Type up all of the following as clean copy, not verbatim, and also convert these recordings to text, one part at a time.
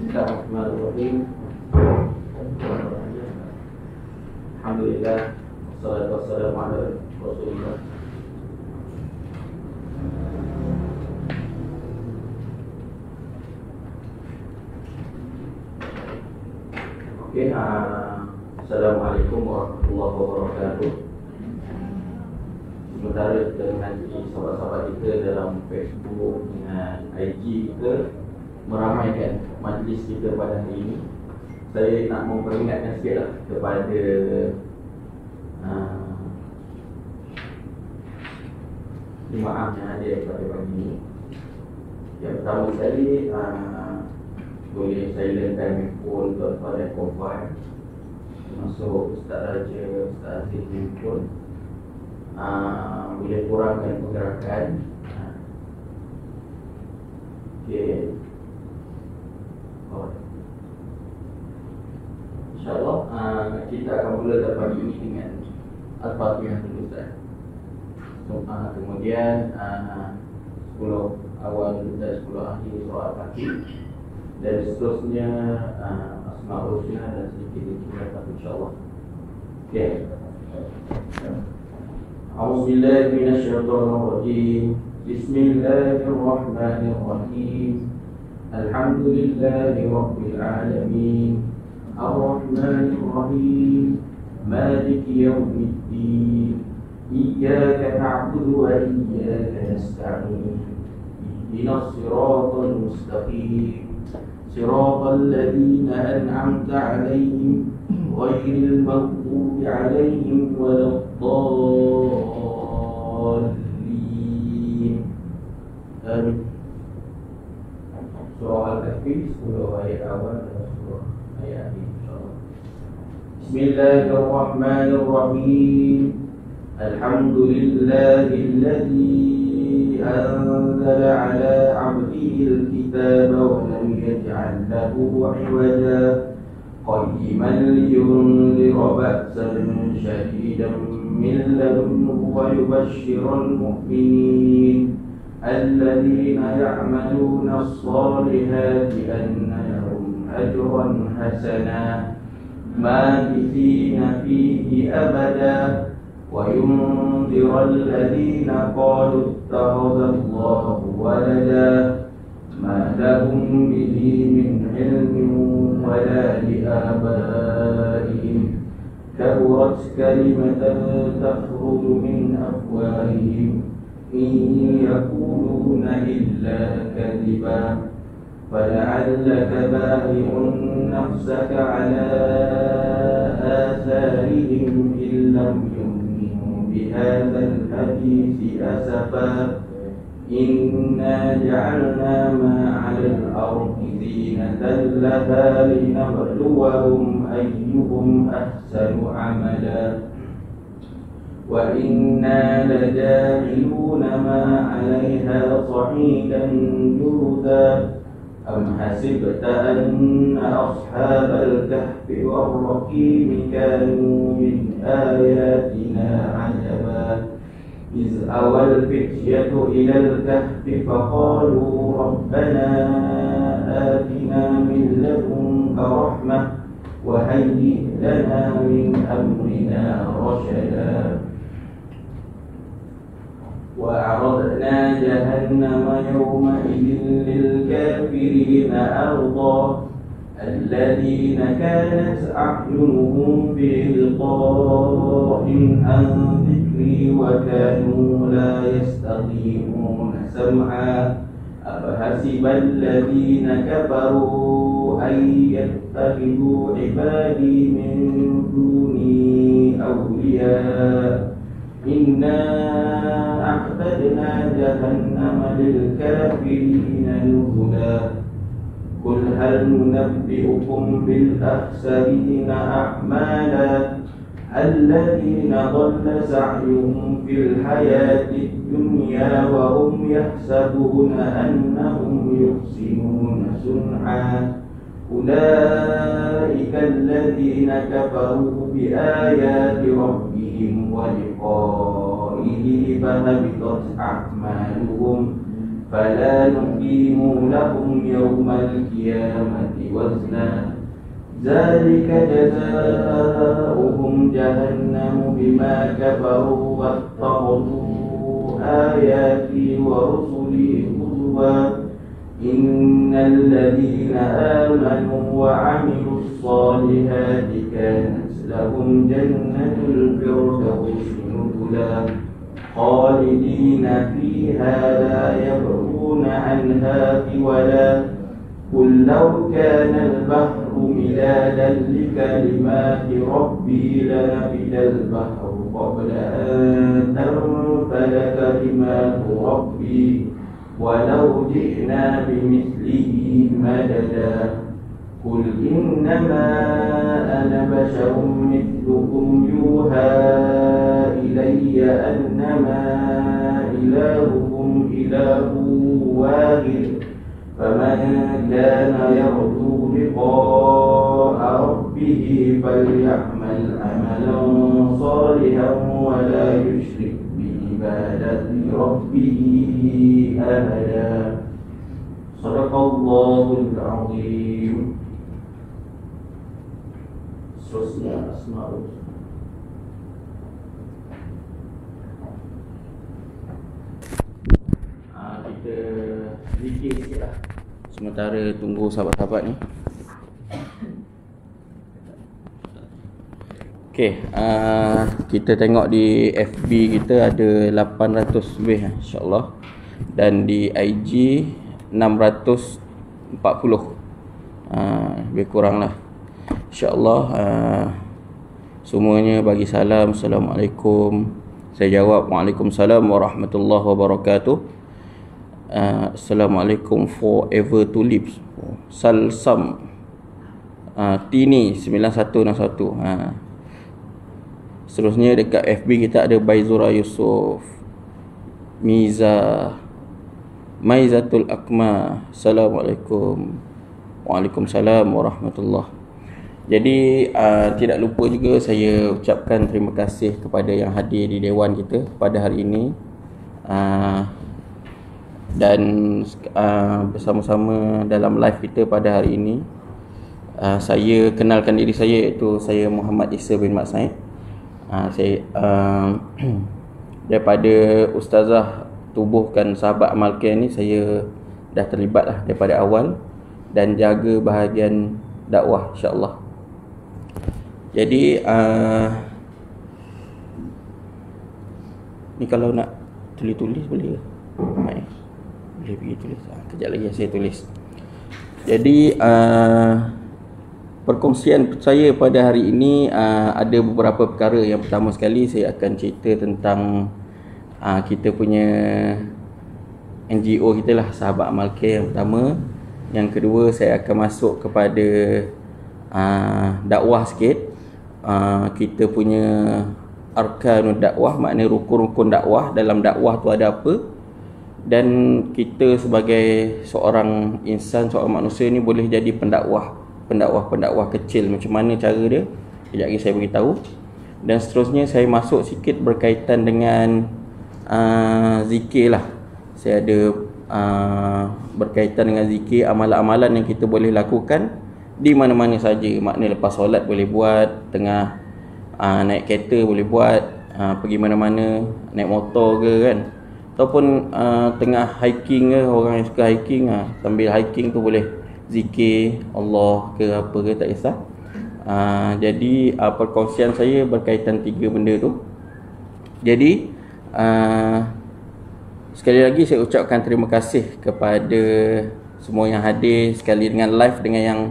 Bismillahirrahmanirrahim. Alhamdulillah, wassalatu wassalamu ala Rasulillah. Oke, Assalamualaikum warahmatullahi wabarakatuh. Sementara kita mengaji sahabat-sahabat kita dalam Facebook dengan IG kita meramaikan majlis kita pada hari ini, saya nak memperingatkan sikit lah kepada jemaah yang hadir pada pagi ini. Yang pertama sekali, boleh silentkan handphone kepada konfai, termasuk Ustaz Raja, Ustaz Aziz pun. Boleh kurangkan pergerakan. Okey. InsyaAllah kita akan mula pagi ini dengan Al-Fatihah dulu, Ustaz. Kemudian 10 awal dan 10 akhir surah Al-Fatihah, dan seterusnya Asma'ul Husna dan sedikit-sedikit insyaAllah. Okey. A'udzubillahi minasyaitonirrajim. Bismillahirrahmanirrahim. Alhamdulillahi rabbil alamin. Ar-Rahmanir-Rahim. Maliki yaumiddin. Iyyaka na'budu wa iyyaka nasta'in. Ihdinas siratal mustaqim. Siratal ladzina an'amta 'alaihim ghairil maghdubi 'alaihim waladdallin. Amin. Surah Al-Kahfi 10 ayat awal dan 10 ayat akhir insyaAllah. Bismillahirrahmanirrahim. Alhamdulillahilladzi anzala ala 'abdihil kitaba wa lam yaj'al lahu 'iwaja qayyiman liyunzira ba'san shadidan min ladunhu wa yubashshiral mu'minin alladzina ya'maluna as-salihati anna lahum ajran hasana makithina fihi abada wa yunzira alladhina qalu ittakhadha Allahu walada ma lahum bihi min ilmin wala li abaihim kaburat kalimatan takhruju min afwahihim in yaquluna illa kadhiba fala'allaka ba'i'un nafsaka 'ala atharihim in lam yu'minu bihadzal hadithi asafa inna ja'alna ma 'alal ardi zinatan laha linabluwahum ayyuhum ahsanu 'amala wa inna laja'iluna ma 'alayha sa'idan juruda am hasibta anna ashabal kahfi war-raqim kanu min ayatina 'ajaba iz awal fityatu ilal kahfi faqalu rabbana atina min ladunka rahmah wa hayyi lana min amrina rashada وأعرضنا جهنم يومئذ للكافرين أرضا الذين كانت أعينهم في غطاء عن ذكري وكانوا لا يستطيعون سمعا أفحسب الذين كفروا أن يتخذوا عبادي من دوني أولياء إنا أعتدنا جهنم للكافرين نزلا قل هل ننبئكم بالأخسرين أعمالا الذين ضل سعيهم في الحياة الدنيا وهم يحسبون أنهم يحسنون صنعا أولئك الذين كفروا بآيات ربهم ولقائه فهبطت أعمالهم فلا نقيم لهم يوم القيامة وزنا ذلك جزاؤهم جهنم بما كفروا واتخذوا آياتي ورسلي هزوا إن الذين آمنوا وعملوا الصالحات كانت لهم جنة الفردوس نزلا خالدين فيها لا يبغون عنها حولا قل لو كان البحر مدادا لكلمات ربي لنفد البحر قبل أن تنفد كلمات ربي ولو جئنا بمثله مددا قل إنما أنا بشر مثلكم يوحى إلي أنما إلهكم إله واحد فمن كان يرجو لقاء ربه فليعمل عملا صالحا ولا يشرك بعبادة ربه أحدا صدق الله العظيم. Seterusnya Asmaul kita zikir sikit lah sementara tunggu sahabat-sahabat ni. Okay, kita tengok di FB kita ada 800 lebih insyaAllah, dan di IG 640, lebih kurang lah insyaAllah. Semuanya bagi salam, Assalamualaikum. Saya jawab, Waalaikumsalam warahmatullahi wabarakatuh. Assalamualaikum forever to lives. Salsam Tini 9161. Seterusnya dekat FB kita ada Baizura Yusuf, Maizatul Akma. Assalamualaikum. Waalaikumsalam warahmatullahi. Jadi tidak lupa juga saya ucapkan terima kasih kepada yang hadir di dewan kita pada hari ini, dan bersama-sama dalam live kita pada hari ini. Saya kenalkan diri saya, iaitu saya Muhammad Isa bin Mat Said. Saya daripada Ustazah tubuhkan sahabat amal care ni, saya dah terlibat lah daripada awal dan jaga bahagian dakwah insyaAllah. Jadi ni kalau nak tulis-tulis boleh ke? Boleh pergi tulis. Kejap lagi saya tulis. Jadi perkongsian saya pada hari ini ada beberapa perkara. Yang pertama sekali saya akan cerita tentang kita punya NGO kita lah, Sahabat Amal Care yang pertama. Yang kedua saya akan masuk kepada dakwah sikit. Kita punya arkanul dakwah, maknanya rukun-rukun dakwah. Dalam dakwah tu ada apa, dan kita sebagai seorang insan, seorang manusia ni boleh jadi pendakwah kecil. Macam mana cara dia? Sekejap lagi saya beritahu. Dan seterusnya saya masuk sikit berkaitan dengan zikir lah. Saya ada berkaitan dengan zikir, amalan-amalan yang kita boleh lakukan di mana-mana saja. Maknanya lepas solat boleh buat, tengah naik kereta boleh buat, pergi mana-mana, naik motor ke kan, ataupun tengah hiking ke, orang yang suka hiking, sambil hiking tu boleh zikir Allah ke apa ke, tak kisah. Jadi perkongsian saya berkaitan 3 benda tu. Jadi sekali lagi saya ucapkan terima kasih kepada semua yang hadir, sekali dengan live, dengan yang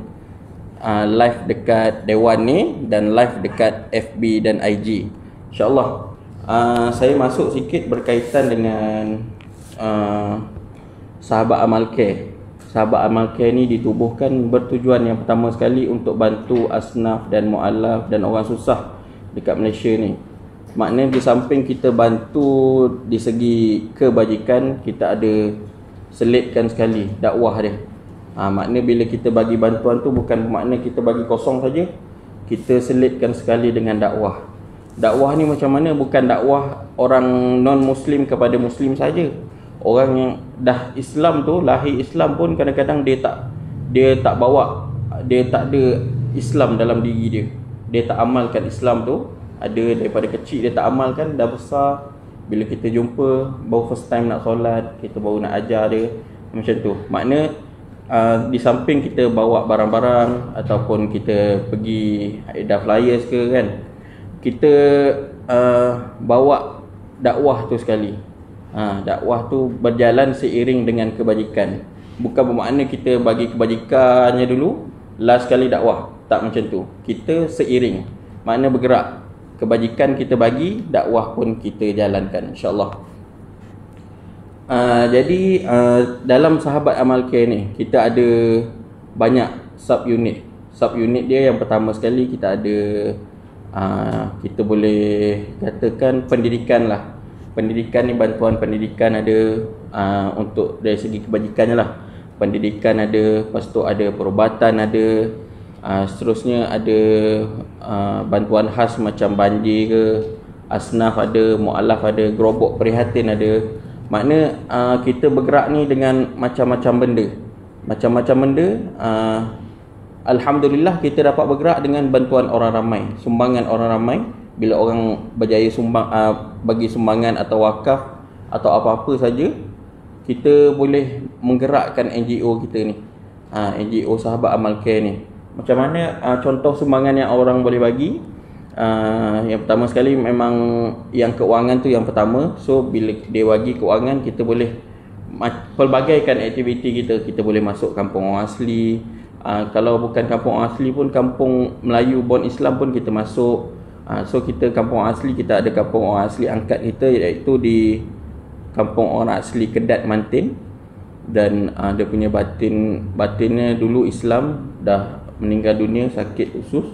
live dekat Dewan ni dan live dekat FB dan IG insyaAllah. Saya masuk sikit berkaitan dengan Sahabat Amal Care. Sahabat Amal Care ni ditubuhkan bertujuan yang pertama sekali untuk bantu asnaf dan mu'alaf dan orang susah dekat Malaysia ni. Maknanya di samping kita bantu di segi kebajikan, kita ada selitkan sekali dakwah dia. Maknanya bila kita bagi bantuan tu bukan bermakna kita bagi kosong saja, kita selitkan sekali dengan dakwah. Dakwah ni macam mana? Bukan dakwah orang non-Muslim kepada Muslim saja. Orang yang dah Islam tu, lahir Islam pun kadang-kadang dia tak bawa, dia tak ada Islam dalam diri dia. Dia tak amalkan Islam tu. Ada daripada kecil dia tak amalkan, dah besar bila kita jumpa baru first time nak solat, kita baru nak ajar dia macam tu. Makna di samping kita bawa barang-barang ataupun kita pergi dah flyers ke kan, kita bawa dakwah tu sekali. Dakwah tu berjalan seiring dengan kebajikan. Bukan bermakna kita bagi kebajikannya dulu, last kali dakwah. Tak macam tu. Kita seiring. Makna bergerak. Kebajikan kita bagi, dakwah pun kita jalankan, insya-Allah. Jadi dalam sahabat amal care ni kita ada banyak sub-unit. Sub-unit dia yang pertama sekali kita ada kita boleh katakan pendidikan lah. Pendidikan ni, bantuan pendidikan ada untuk dari segi kebajikannya lah. Pendidikan ada, lepas tu ada perubatan ada, seterusnya ada bantuan khas macam banjir ke, asnaf ada, mu'alaf ada, gerobok prihatin ada. Makna kita bergerak ni dengan macam-macam benda. Macam-macam benda. Alhamdulillah kita dapat bergerak dengan bantuan orang ramai, sumbangan orang ramai. Bila orang berjaya bagi sumbangan atau wakaf atau apa-apa saja, kita boleh menggerakkan NGO kita ni, NGO Sahabat Amal Care ni. Macam mana contoh sumbangan yang orang boleh bagi? Yang pertama sekali memang yang keuangan tu yang pertama. So bila dia bagi keuangan, kita boleh pelbagaikan aktiviti kita. Kita boleh masuk kampung orang asli, kalau bukan kampung orang asli pun kampung Melayu Bon Islam pun kita masuk. So kita kampung orang asli, kita ada kampung orang asli angkat kita, iaitu di kampung orang asli Kedat Mantin. Dan dia punya batinnya dulu Islam, dah meninggal dunia sakit usus.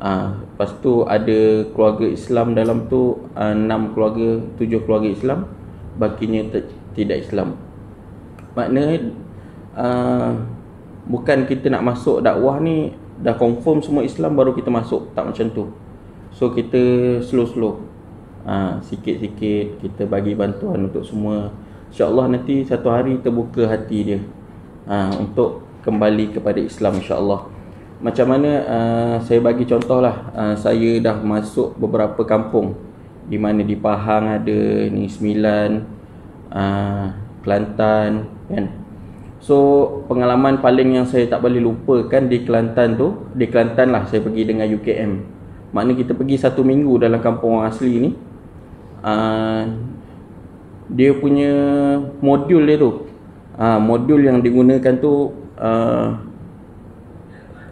Lepas tu ada keluarga Islam dalam tu, 6 keluarga, 7 keluarga Islam, bakinya tidak Islam. Maknanya bukan kita nak masuk dakwah ni dah confirm semua Islam baru kita masuk, tak macam tu. So kita slow-slow, sikit-sikit kita bagi bantuan untuk semua. InsyaAllah nanti satu hari terbuka hati dia untuk kembali kepada Islam, insyaAllah. Macam mana saya bagi contoh lah, saya dah masuk beberapa kampung, di mana di Pahang ada, ni Sembilan, Kelantan kan. So pengalaman paling yang saya tak boleh lupakan di Kelantan tu, di Kelantan lah saya pergi dengan UKM. Maknanya kita pergi 1 minggu dalam kampung orang asli ni. Dia punya modul dia tu, modul yang digunakan tu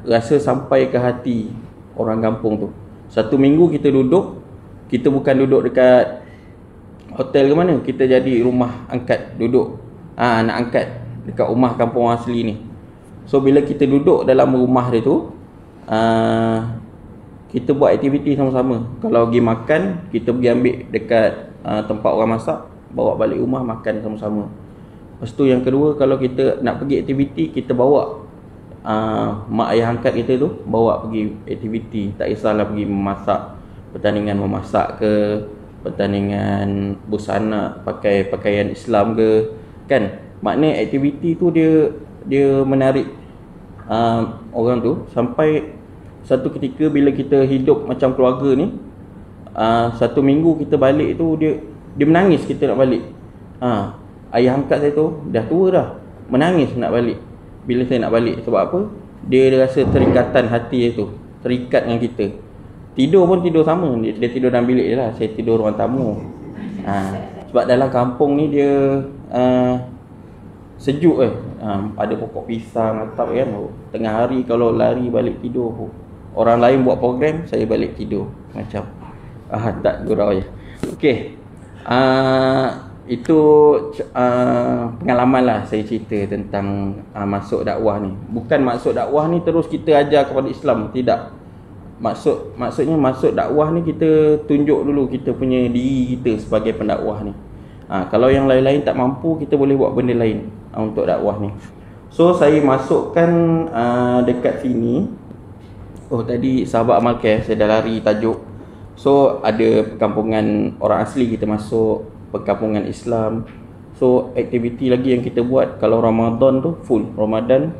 rasa sampai ke hati orang kampung tu. 1 minggu kita duduk, kita bukan duduk dekat hotel ke mana, kita jadi rumah angkat duduk, nak angkat dekat rumah kampung orang asli ni. So bila kita duduk dalam rumah dia tu, kita buat aktiviti sama-sama. Kalau pergi makan, kita pergi ambil dekat tempat orang masak, bawa balik rumah makan sama-sama. Lepas tu yang kedua, kalau kita nak pergi aktiviti, kita bawa mak ayah angkat kita tu, bawa pergi aktiviti. Tak kisahlah pergi memasak, pertandingan memasak ke, pertandingan busana pakai pakaian Islam ke kan. Maknanya aktiviti tu dia menarik orang tu. Sampai satu ketika bila kita hidup macam keluarga ni, 1 minggu kita balik tu, dia menangis kita nak balik. Ayah angkat saya tu dah tua dah, menangis nak balik bila saya nak balik. Sebab apa? Dia rasa terikatan hati dia tu, terikat dengan kita. Tidur pun tidur sama, dia tidur dalam bilik dia lah, saya tidur ruang tamu. Sebab dalam kampung ni dia sejuk ada pokok pisang atap kan. Tengah hari kalau lari balik tidur, orang lain buat program, saya balik tidur macam tak gurau je. Okey, itu pengalaman lah saya cerita tentang masuk dakwah ni. Bukan maksud dakwah ni terus kita ajar kepada Islam, tidak. Maksudnya masuk dakwah ni kita tunjuk dulu kita punya diri kita sebagai pendakwah ni. Kalau yang lain-lain tak mampu, kita boleh buat benda lain untuk dakwah ni. So saya masukkan dekat sini. Tadi Sahabat Amal Care, saya dah lari tajuk. So ada perkampungan orang asli kita masuk, perkampungan Islam. So aktiviti lagi yang kita buat kalau Ramadan tu full. Ramadan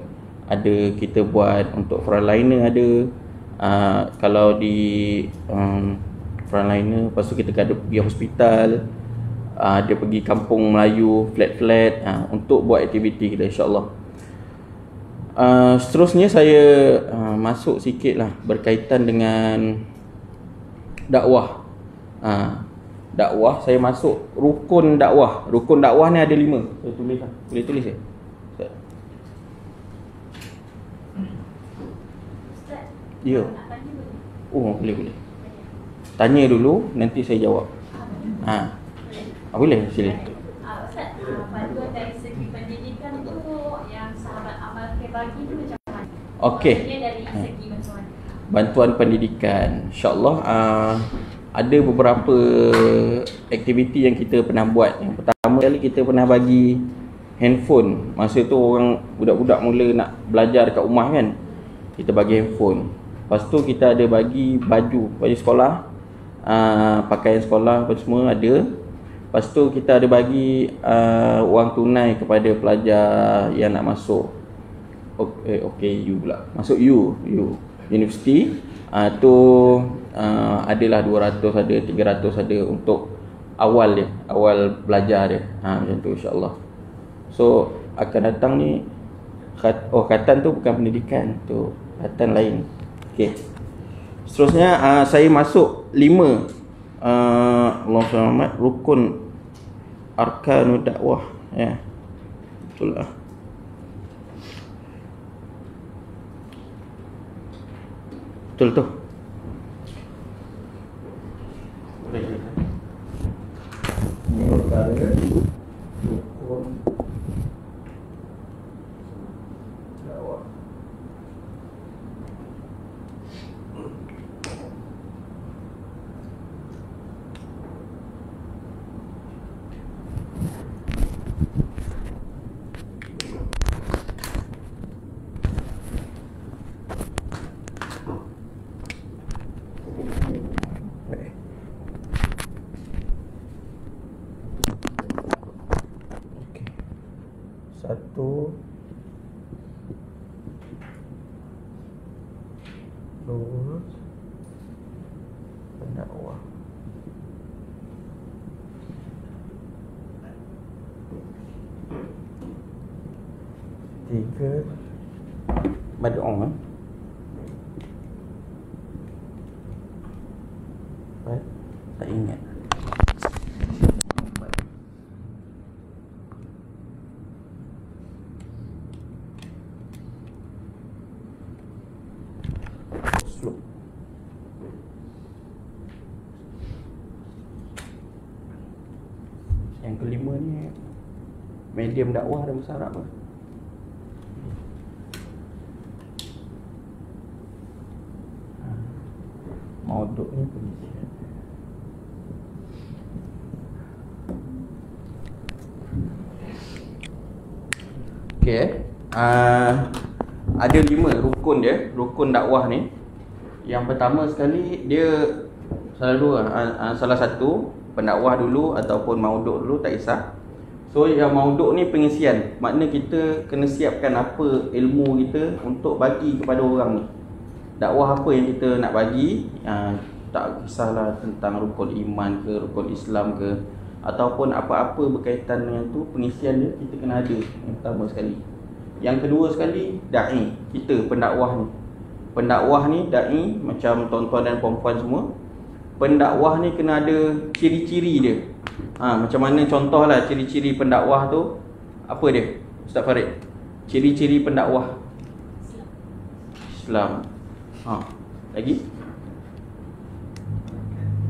ada kita buat untuk frontliner ada. Kalau di frontliner, lepas tu kita ada pergi hospital, dia pergi kampung Melayu, flat-flat, untuk buat aktiviti kita, insyaAllah. Seterusnya saya masuk sikit lah berkaitan dengan dakwah. Dakwah, saya masuk rukun dakwah. Rukun dakwah ni ada 5. Saya tulis lah. Boleh tulis ya? Ya. Oh, boleh. Tanya dulu, nanti saya jawab. Boleh, sila. Ustaz, bantuan dari segi pendidikan tu yang sahabat amal bagi tu macam mana? Okey. Dia dari segi bantuan. Bantuan pendidikan, insyaAllah ada beberapa aktiviti yang kita pernah buat. Yang pertama kali kita pernah bagi handphone. Masa tu orang budak-budak mula nak belajar dekat rumah kan, kita bagi handphone. Lepas tu kita ada bagi baju sekolah, pakaian sekolah apa semua ada. Lepas tu kita ada bagi wang tunai kepada pelajar yang nak masuk OKU pula. Masuk U universiti. Tu adalah 200 ada, 300 ada untuk awal belajar dia. Macam tu insya-Allah. So akan datang ni khatan tu bukan pendidikan, tu khatan lain. Okey. Seterusnya saya masuk 5 Allahumma salli ala Muhammad, rukun arkanu dakwah, ya. Betul lah. Betul tu. Ini perkara rukun dakwah. Satu, dua, pendakwah. Tiga, mad'u. Empat, tak ingat. Yang kelima ni medium dakwah dan bahasa Arab lah. Mauduk ni pengisian. Okey, ada 5 rukun dia, rukun dakwah ni. Yang pertama sekali dia salah satu pendakwah dulu ataupun mauduk dulu, tak kisah. So yang mauduk ni pengisian. Makna kita kena siapkan apa ilmu kita untuk bagi kepada orang ni. Dakwah apa yang kita nak bagi, tak kisahlah tentang rukun iman ke, rukun Islam ke, ataupun apa-apa berkaitan dengan tu, pengisian dia kita kena ada. Yang pertama sekali. Yang kedua sekali, da'i. Kita pendakwah ni. Pendakwah ni, da'i, macam tuan-tuan dan puan-puan semua, pendakwah ni kena ada ciri-ciri dia. Macam mana contohlah ciri-ciri pendakwah tu, apa dia Ustaz Farid? Ciri-ciri pendakwah Islam. Lagi?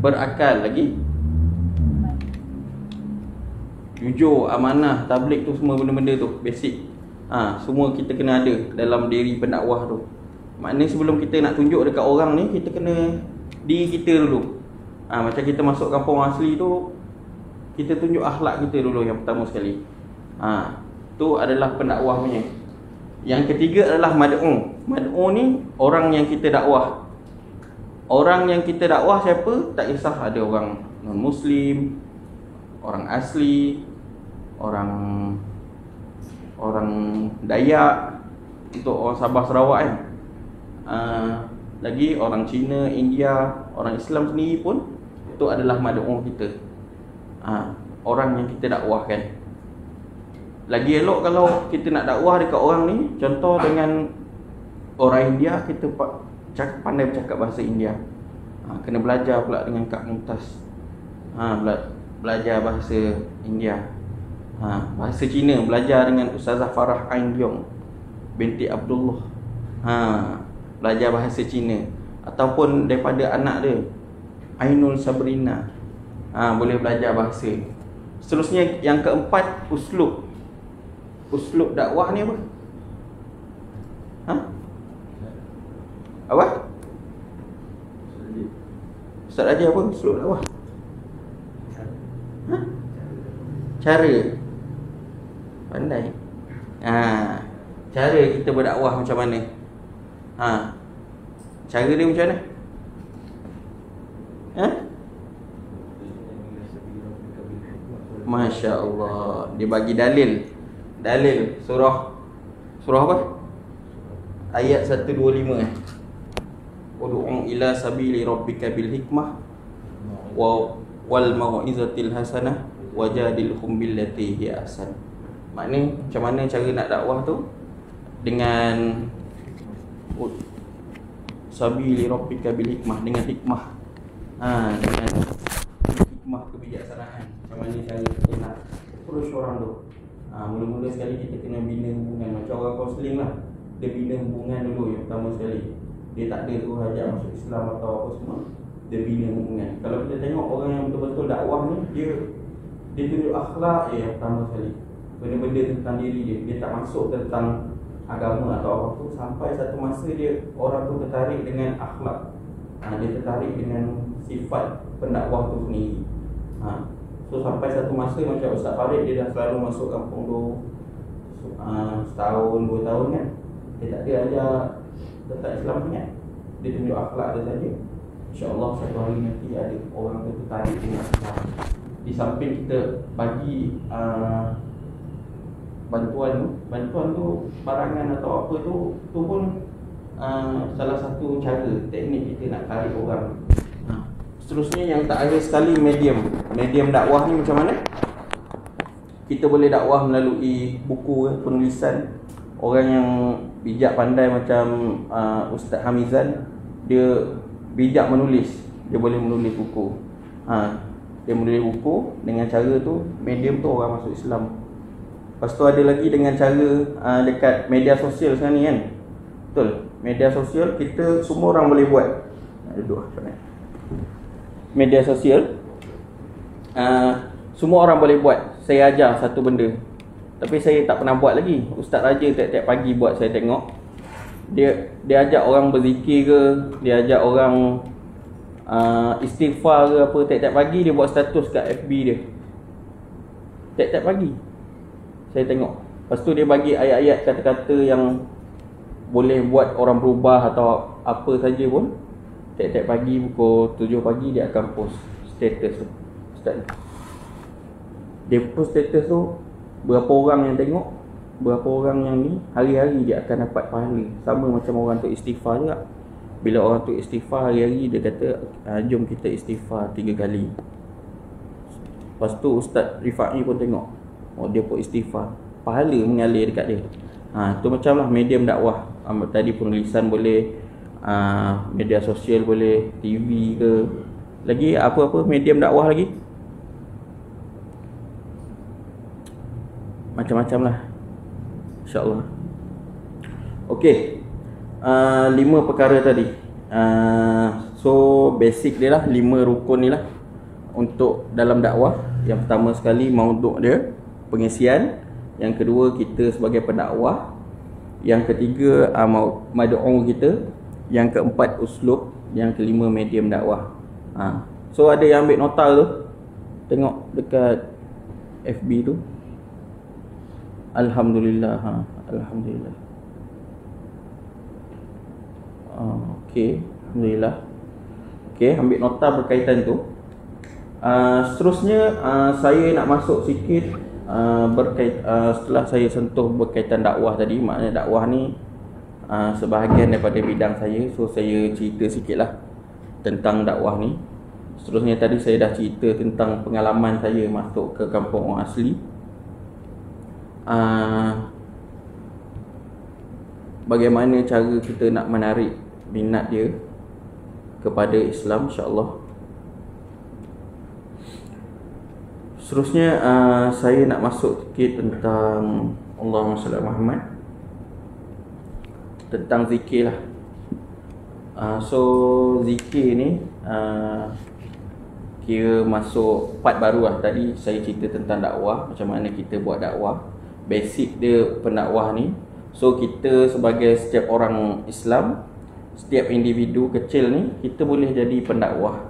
Berakal lagi. Jujur, amanah, tabligh tu, semua benda-benda tu basic. Semua kita kena ada dalam diri pendakwah tu. Maknanya sebelum kita nak tunjuk dekat orang ni, kita kena diri kita dulu. Macam kita masuk kampung asli tu, kita tunjuk akhlak kita dulu yang pertama sekali. Tu adalah pendakwah punya. Yang ketiga adalah mad'u. Mad'u ni orang yang kita dakwah. Orang yang kita dakwah siapa? Tak kisah ada orang non-Muslim, orang asli, orang orang Dayak, untuk orang Sabah Sarawak kan. Lagi orang Cina, India, orang Islam sendiri pun itu adalah mad'u kita. Orang yang kita dakwahkan. Lagi elok kalau kita nak dakwah dekat orang ni, contoh dengan orang India, kita pandai bercakap bahasa India. Kena belajar pula dengan Kak Mumtaz. Belajar bahasa India. Bahasa Cina belajar dengan Ustazah Farah Ain Leong binti Abdullah. Belajar bahasa Cina. Ataupun daripada anak dia Ainul Sabrina, boleh belajar bahasa. Seterusnya yang keempat, uslub. Uslub dakwah ni apa? Apa? Ustaz ajar apa uslub dakwah? Cara. Pandai. Cara kita berdakwah macam mana? Cara dia macam mana? Masya Allah. Dia bagi dalil. Dalil surah apa? Ayat 125 Ud'u ila sabili rabbika bil hikmah wal mau'izatil hasanah wajadilhum billati hi ahsan. Maknanya macam mana cara nak dakwah tu? Dengan sabili rabbika bil hikmah, dengan hikmah. Dengan hikmah kebijaksanaan. Macam mana cara kita nak approach orang tu? Mula-mula sekali kita kena bina hubungan. Macam orang kaunseling lah, dia bina hubungan dulu yang pertama sekali. Dia tak ada tu hajat masuk Islam atau apa semua, dia bina hubungan. Kalau kita tengok orang yang betul-betul dakwah ni, dia tunjuk akhlak yang pertama sekali. Benda-benda tentang diri dia, dia tak masuk tentang agama atau apa tu. Sampai satu masa dia, orang tu tertarik dengan akhlak, dia tertarik dengan sifat pendakwah tu sendiri. So sampai satu masa macam Ustaz Farid, dia dah selalu masuk kampung tu setahun, 2 tahun kan. Dia tak ada ajar tentang Islam punya, dia tunjuk akhlak dia saja. InsyaAllah satu hari nanti ada orang tu tertarik dengan Islam. Di samping kita bagi bantuan tu barangan atau apa tu pun salah satu cara teknik kita nak tarik orang. Seterusnya yang terakhir sekali, medium dakwah ni macam mana? Kita boleh dakwah melalui buku, penulisan. Orang yang bijak pandai macam Ustaz Hamizan, dia bijak menulis, dia boleh menulis buku. Dia menulis buku dengan cara tu, medium tu orang masuk Islam. Lepas tu ada lagi dengan cara dekat media sosial sekarang ni kan. Betul, media sosial kita semua orang boleh buat. Duduk macam mana? Media sosial semua orang boleh buat. Saya ajar satu benda, tapi saya tak pernah buat lagi. Ustaz Raja tiap-tiap pagi buat, saya tengok. Dia ajak orang berzikir ke, dia ajak orang istighfar ke apa. Tiap-tiap pagi dia buat status kat FB dia. Tiap-tiap pagi saya tengok. Lepas tu dia bagi ayat-ayat, kata-kata yang boleh buat orang berubah atau apa saja pun. Tiap-tiap pagi pukul 7 pagi dia akan post status tu. Ustaz, dia post status tu, berapa orang yang tengok, berapa orang yang ni, hari-hari dia akan dapat pahala. Sama macam orang tu istighfar juga. Bila orang tu istighfar hari-hari, dia kata jom kita istighfar 3 kali. Lepas tu Ustaz Rifa'i pun tengok, dia pun istighfar, pahala mengalir dekat dia. Tu macam lah medium dakwah. Tadi penulisan boleh, media sosial boleh, TV ke, lagi apa-apa medium dakwah lagi, macam-macam lah, InsyaAllah. Okey, 5 perkara tadi. So basic dia lah, 5 rukun ni lah untuk dalam dakwah. Yang pertama sekali maudhu' dia, pengisian. Yang kedua, kita sebagai pendakwah. Yang ketiga, mad'u kita. Yang keempat, uslub. Yang kelima, medium dakwah. So ada yang ambil nota tu, tengok dekat FB tu. Alhamdulillah. Alhamdulillah. Okey, alhamdulillah. Okey, ambil nota berkaitan tu. Seterusnya saya nak masuk sikit setelah saya sentuh berkaitan dakwah tadi, maknanya dakwah ni sebahagian daripada bidang saya. So saya cerita sikit lah tentang dakwah ni. Seterusnya tadi saya dah cerita tentang pengalaman saya masuk ke kampung orang asli. Bagaimana cara kita nak menarik minat dia kepada Islam, insya-Allah. Seterusnya saya nak masuk sikit tentang Allahumma salli ala Muhammad, tentang zikir lah. So zikir ni kira masuk part baru lah. Tadi saya cerita tentang dakwah, macam mana kita buat dakwah, basic dia pendakwah ni. So kita sebagai setiap orang Islam, setiap individu kecil ni, kita boleh jadi pendakwah.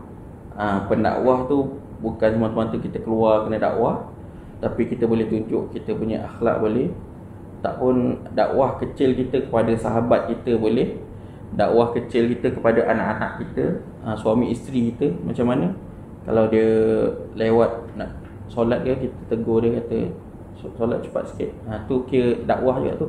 Pendakwah tu bukan semata-mata kita keluar kena dakwah, tapi kita boleh tunjuk kita punya akhlak boleh. Tak pun dakwah kecil kita kepada sahabat kita boleh, dakwah kecil kita kepada anak-anak kita, suami isteri kita. Macam mana kalau dia lewat nak solat dia, kita tegur dia, kata solat cepat sikit. Tu kira dakwah juga tu.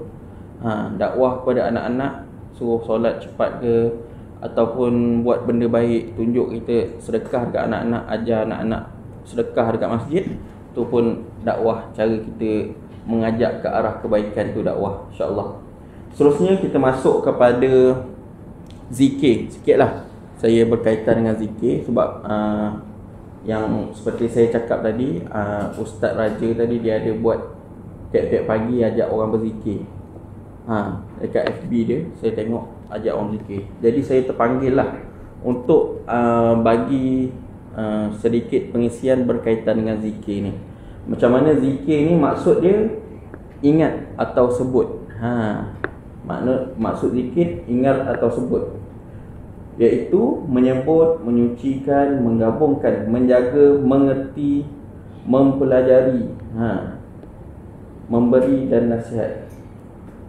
Dakwah kepada anak-anak, suruh solat cepat ke, ataupun buat benda baik, tunjuk kita sedekah dekat anak-anak, ajar anak-anak sedekah dekat masjid. Tu pun dakwah, cara kita mengajak ke arah kebaikan, tu dakwah, insya-Allah. Seterusnya kita masuk kepada zikir sikitlah. Saya berkaitan dengan zikir sebab yang seperti saya cakap tadi, Ustaz Raja tadi dia ada buat tiap-tiap pagi ajak orang berzikir. Dekat FB dia saya tengok ajak orang zikir. Jadi saya terpanggil lah untuk bagi sedikit pengisian berkaitan dengan zikir ni. Macam mana zikir ni, maksud dia ingat atau sebut. Maksud zikir ingat atau sebut, iaitu menyebut, menyucikan, menggabungkan, menjaga, mengerti, mempelajari, memberi dan nasihat.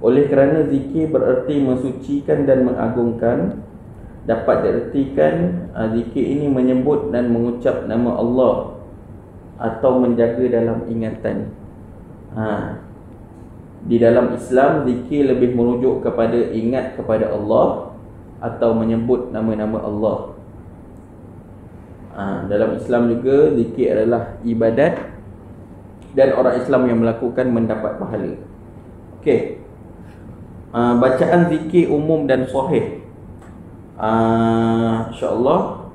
Oleh kerana zikir bererti mensucikan dan mengagungkan, dapat diartikan zikir ini menyebut dan mengucap nama Allah atau menjaga dalam ingatan. Di dalam Islam, zikir lebih merujuk kepada ingat kepada Allah atau menyebut nama-nama Allah. Dalam Islam juga zikir adalah ibadat dan orang Islam yang melakukan mendapat pahala. Okey. Bacaan zikir umum dan sahih, insya-Allah.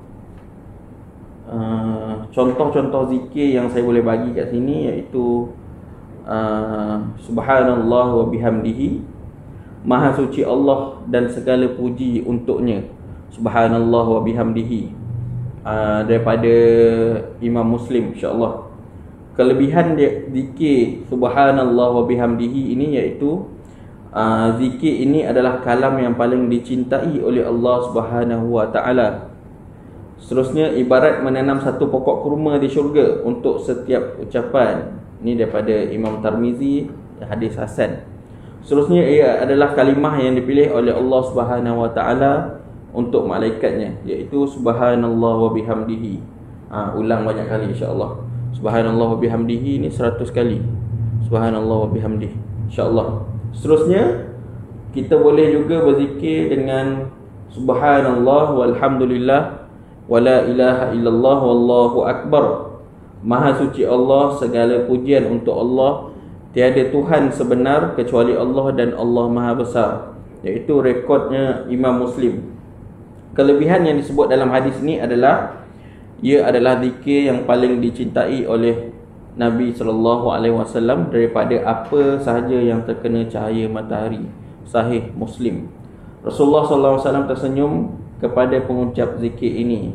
Contoh-contoh zikir yang saya boleh bagi kat sini iaitu Subhanallah wa bihamdihi, Maha suci Allah dan segala puji untuknya. Subhanallah wa bihamdihi, daripada Imam Muslim, insya-Allah. Kelebihan dia zikir Subhanallah wa bihamdihi ini iaitu zikir ini adalah kalam yang paling dicintai oleh Allah Subhanahu wa taala. Seterusnya, ibarat menanam satu pokok kurma di syurga untuk setiap ucapan. Ini daripada Imam Tirmizi, hadis hasan. Seterusnya, ia adalah kalimah yang dipilih oleh Allah Subhanahu wa taala untuk malaikatnya, iaitu Subhanallah wa bihamdihi. Ulang banyak kali, insya-Allah. Subhanallah wa bihamdihi ini 100 kali. Subhanallah wa bihamdihi, insya-Allah. Seterusnya, kita boleh juga berzikir dengan Subhanallah walhamdulillah wala ilaha illallah wallahu akbar. Maha suci Allah, segala pujian untuk Allah, tiada Tuhan sebenar kecuali Allah dan Allah Maha besar. Iaitu rekodnya Imam Muslim. Kelebihan yang disebut dalam hadis ini adalah ia adalah zikir yang paling dicintai oleh Nabi SAW daripada apa sahaja yang terkena cahaya matahari. Sahih Muslim. Rasulullah SAW tersenyum kepada pengucap zikir ini.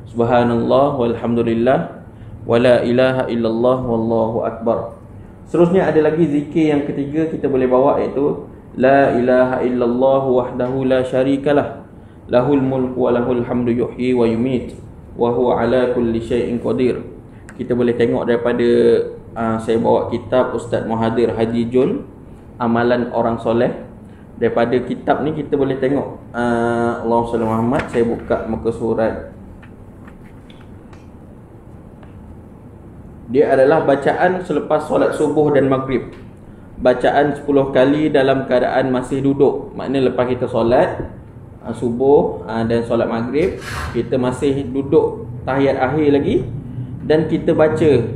Subhanallah walhamdulillah wala ilaha illallah wallahu akbar. Seterusnya ada lagi zikir yang ketiga kita boleh bawa, iaitu la ilaha illallah wahdahu la syarikalah, lahul mulku wa lahul hamdu yuhyi wa yumit wa huwa ala kulli syai'in qadir. Kita boleh tengok daripada saya bawa kitab Ustaz Muhadir Haji Jun, Amalan Orang Soleh. Daripada kitab ni kita boleh tengok Allahumma salli Muhammad. Saya buka muka surat Dia adalah bacaan selepas solat subuh dan maghrib. Bacaan 10 kali dalam keadaan masih duduk. Maknanya lepas kita solat subuh dan solat maghrib, kita masih duduk tahiyat akhir lagi, dan kita baca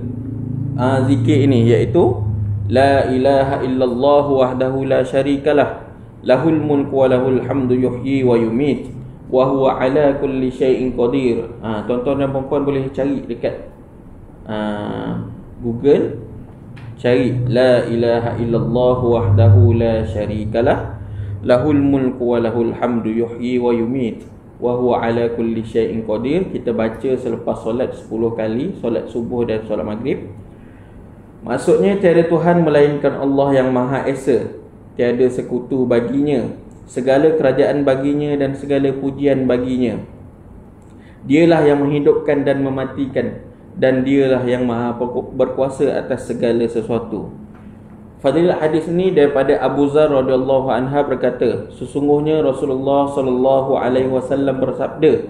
zikir ini, iaitu La ilaha illallah wahdahu la syarikalah, lahul mulku wa lahul hamdu yuhyi wa yumit, wa huwa ala kulli syai'in qadir. Tuan-tuan dan puan-puan boleh cari dekat Google, cari La ilaha illallah wahdahu la syarikalah, lahul mulku wa lahul hamdu yuhyi wa yumit, wa huwa ala kulli syai'in qadir. Kita baca selepas solat 10 kali, solat subuh dan solat maghrib. Maksudnya tiada Tuhan melainkan Allah yang Maha Esa, tiada sekutu baginya, segala kerajaan baginya dan segala pujian baginya. Dialah yang menghidupkan dan mematikan, dan dialah yang Maha berkuasa atas segala sesuatu. Fadilah hadis ini daripada Abu Zar radhiyallahu anha berkata, sesungguhnya Rasulullah sallallahu alaihi wasallam bersabda,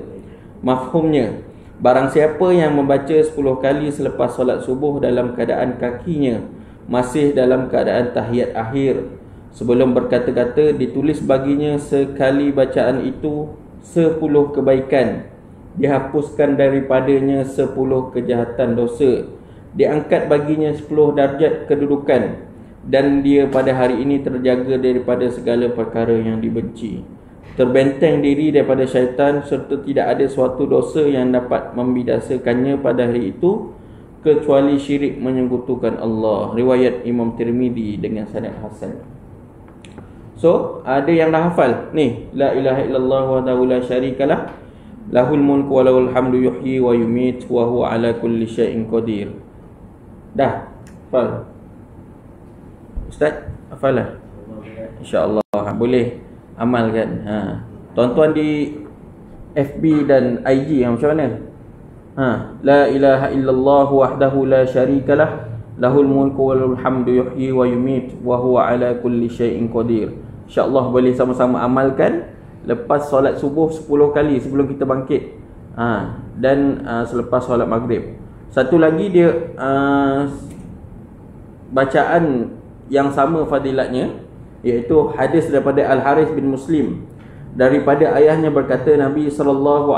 mafhumnya, barang siapa yang membaca 10 kali selepas solat subuh dalam keadaan kakinya masih dalam keadaan tahiyat akhir, sebelum berkata-kata, ditulis baginya sekali bacaan itu 10 kebaikan, dihapuskan daripadanya 10 kejahatan dosa, diangkat baginya 10 darjat kedudukan, dan dia pada hari ini terjaga daripada segala perkara yang dibenci, terbenteng diri daripada syaitan, serta tidak ada suatu dosa yang dapat membinasakannya pada hari itu kecuali syirik menyekutukan Allah. Riwayat Imam Tirmizi dengan sanad hasan. So, ada yang dah hafal ni, La ilaha illallah wahdahu la syarikalah, lahul mulku wa lahul hamdu yuhyi wa yumit, wa huwa ala kulli syai'in qadir. Dah hafal Ustaz? Hafal lah? InsyaAllah boleh amalkan. Tuan-tuan di FB dan IG macam mana? La ilaha illallah wahdahu la syarikalah, lahul mulku wa lahul hamdu yuhyi wa yumit, wa huwa ala kulli syai'in qadir. InsyaAllah boleh sama-sama amalkan lepas solat subuh 10 kali sebelum kita bangkit, dan selepas solat maghrib. Satu lagi dia bacaan yang sama fadilatnya, iaitu hadis daripada Al-Harith bin Muslim daripada ayahnya berkata, Nabi SAW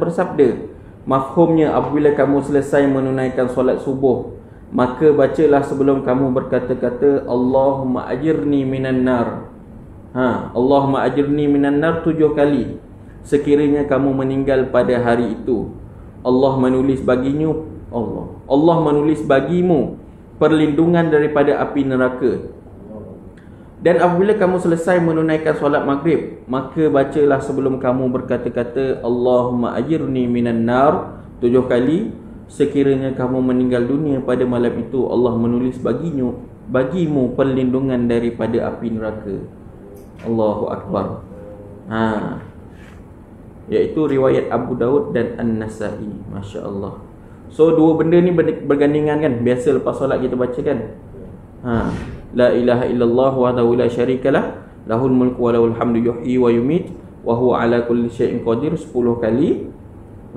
bersabda, mafhumnya, apabila kamu selesai menunaikan solat subuh, maka bacalah sebelum kamu berkata-kata, Allahumma ajirni minan nar. Allahumma ajirni minan nar 7 kali. Sekiranya kamu meninggal pada hari itu, Allah menulis bagimu perlindungan daripada api neraka. Dan apabila kamu selesai menunaikan solat maghrib, maka bacalah sebelum kamu berkata-kata, Allahumma ajirni minan nar 7 kali. Sekiranya kamu meninggal dunia pada malam itu, Allah menulis bagimu perlindungan daripada api neraka. Allahu Akbar. Iaitu riwayat Abu Daud dan An-Nasai. Masya Allah. So dua benda ni bergandingan kan. Biasa lepas solat kita baca kan. La ilaha illallah wahdahu la syarikalah, lahul mulku wa lahul hamdu yuhyi wa yumit, wa huwa ala kulli syai'in qadir 10 kali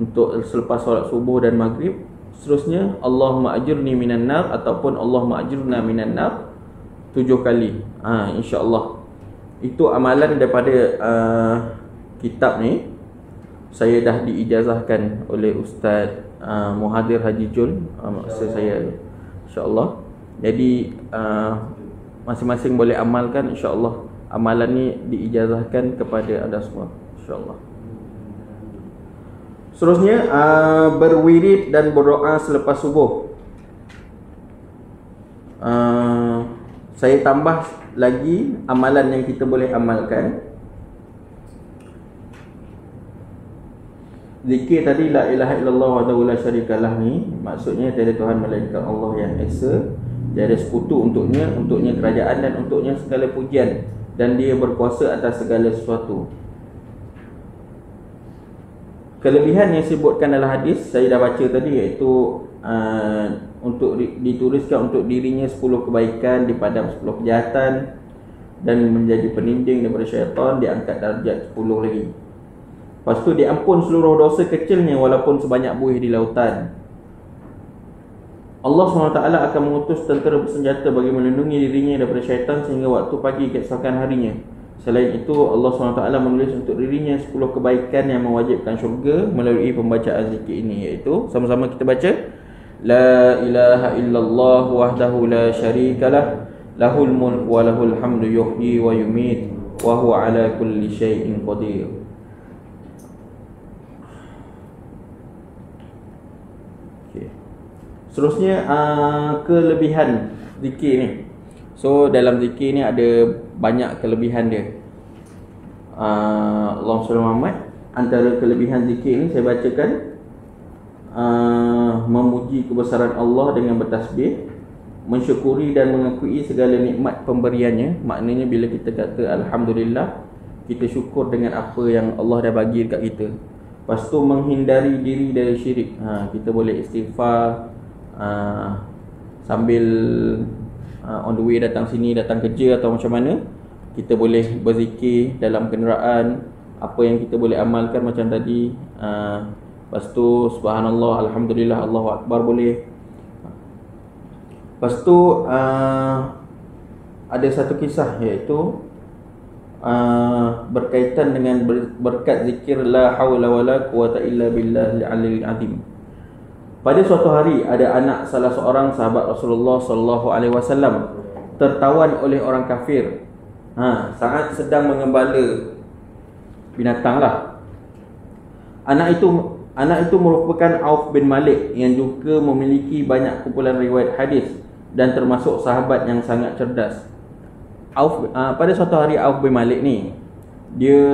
untuk selepas solat subuh dan maghrib. Seterusnya Allahumma ajirni minan nar ataupun Allahumma ajirna minan nar 7 kali. InsyaAllah. Itu amalan daripada kitab ni. Saya dah diijazahkan oleh Ustaz Muhadir Haji Jun, maksud saya, insyaAllah. Jadi masing-masing boleh amalkan, insyaAllah. Amalan ni diijazahkan kepada anda semua, insyaAllah. Seterusnya berwirid dan berdoa selepas subuh. Saya tambah lagi amalan yang kita boleh amalkan. Zikir tadi, la ilaha illallah wahdahu la syarikalah ni, maksudnya tiada Tuhan melainkan Allah yang Esa, tiada sekutu untuknya kerajaan dan untuknya segala pujian, dan dia berkuasa atas segala sesuatu. Kelebihan yang disebutkan dalam hadis saya dah baca tadi, iaitu untuk dituliskan untuk dirinya 10 kebaikan, dipadam 10 kejahatan, dan menjadi peninding daripada syaitan, diangkat darjat 10 lagi. Lepas tu diampun seluruh dosa kecilnya walaupun sebanyak buih di lautan. Allah SWT akan mengutus tentera bersenjata bagi melindungi dirinya daripada syaitan sehingga waktu pagi keesokan harinya. Selain itu, Allah SWT menulis untuk dirinya 10 kebaikan yang mewajibkan syurga melalui pembacaan zikir ini, iaitu sama-sama kita baca La ilaha illallah wahdahu la syarikalah lahul mulk wa lahul hamdu yuhyi wa yumit wa huwa ala kulli syai'in qadir. Seterusnya kelebihan zikir ni. So dalam zikir ni ada banyak kelebihan dia. Allahumma salli Muhammad. Antara kelebihan zikir ni saya bacakan, memuji kebesaran Allah dengan bertasbih, mensyukuri dan mengakui segala nikmat pemberiannya. Maknanya bila kita kata alhamdulillah, kita syukur dengan apa yang Allah dah bagi dekat kita. Lepas tu menghindari diri dari syirik. Kita boleh istighfar sambil on the way datang sini, datang kerja atau macam mana. Kita boleh berzikir dalam kenderaan. Apa yang kita boleh amalkan macam tadi. Lepas tu subhanallah, alhamdulillah, Allahu Akbar boleh. Lepas tu ada satu kisah, iaitu berkaitan dengan berkat zikir la haula wala quwata illa billahil aliyil azim. Pada suatu hari ada anak salah seorang sahabat Rasulullah sallallahu alaihi wasallam tertawan oleh orang kafir. Saat sedang mengembala binatang lah. Anak itu merupakan Auf bin Malik yang juga memiliki banyak kumpulan riwayat hadis dan termasuk sahabat yang sangat cerdas. Pada suatu hari Auf bin Malik ni, dia